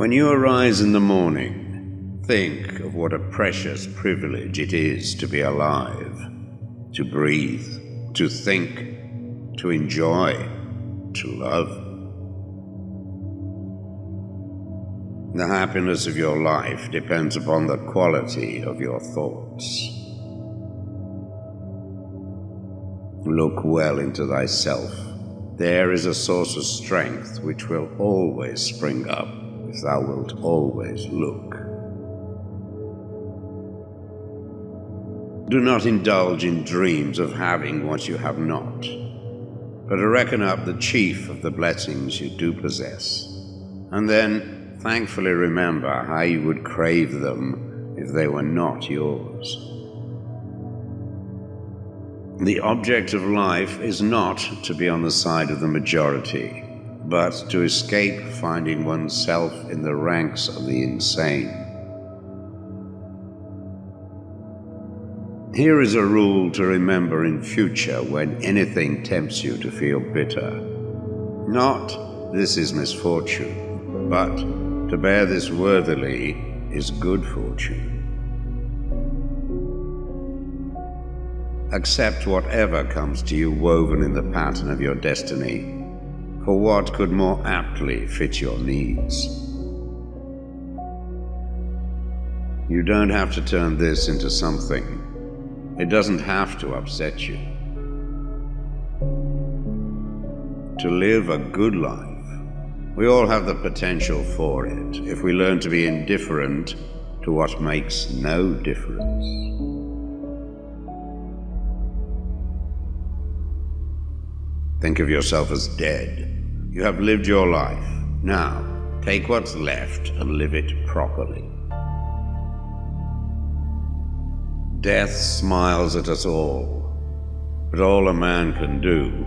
When you arise in the morning, think of what a precious privilege it is to be alive, to breathe, to think, to enjoy, to love. The happiness of your life depends upon the quality of your thoughts. Look well into thyself. There is a source of strength which will always spring up if thou wilt always look. Do not indulge in dreams of having what you have not, but reckon up the chief of the blessings you do possess, and then thankfully remember how you would crave them if they were not yours. The object of life is not to be on the side of the majority, but to escape finding oneself in the ranks of the insane. Here is a rule to remember in future when anything tempts you to feel bitter. Not, this is misfortune, but to bear this worthily is good fortune. Accept whatever comes to you woven in the pattern of your destiny, for what could more aptly fit your needs? You don't have to turn this into something. It doesn't have to upset you. To live a good life, we all have the potential for it if we learn to be indifferent to what makes no difference. Think of yourself as dead. You have lived your life. Now, take what's left and live it properly. Death smiles at us all, but all a man can do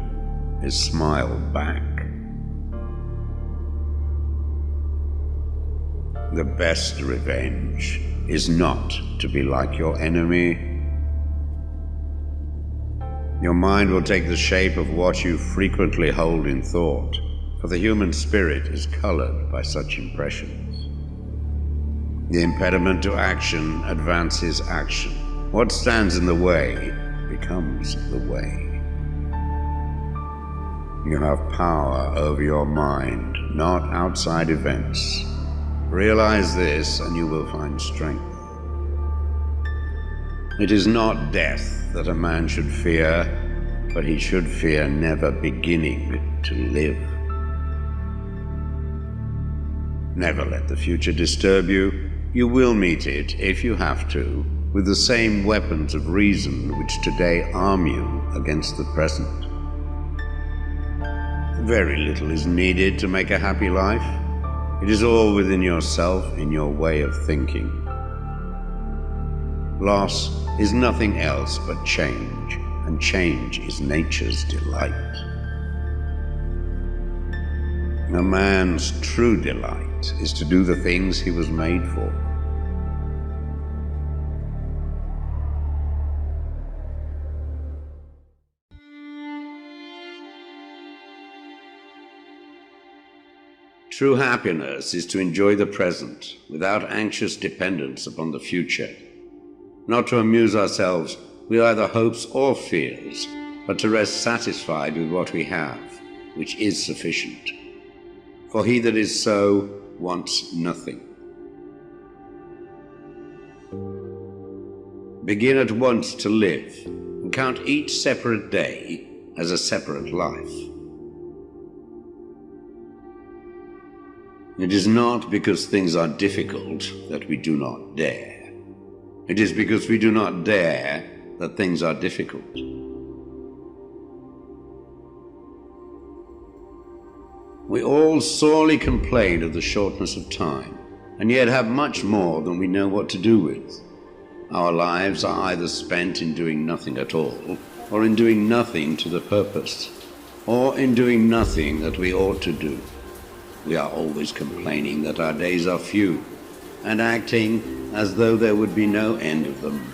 is smile back. The best revenge is not to be like your enemy. Your mind will take the shape of what you frequently hold in thought, for the human spirit is colored by such impressions. The impediment to action advances action. What stands in the way becomes the way. You have power over your mind, not outside events. Realize this and you will find strength. It is not death that a man should fear, but he should fear never beginning to live. Never let the future disturb you. You will meet it, if you have to, with the same weapons of reason which today arm you against the present. Very little is needed to make a happy life. It is all within yourself, in your way of thinking. Loss is nothing else but change, and change is nature's delight. A man's true delight is to do the things he was made for. True happiness is to enjoy the present without anxious dependence upon the future. Not to amuse ourselves with either hopes or fears, but to rest satisfied with what we have, which is sufficient. For he that is so wants nothing. Begin at once to live, and count each separate day as a separate life. It is not because things are difficult that we do not dare. It is because we do not dare that things are difficult. We all sorely complain of the shortness of time, and yet have much more than we know what to do with. Our lives are either spent in doing nothing at all, or in doing nothing to the purpose, or in doing nothing that we ought to do. We are always complaining that our days are few, and acting as though there would be no end of them.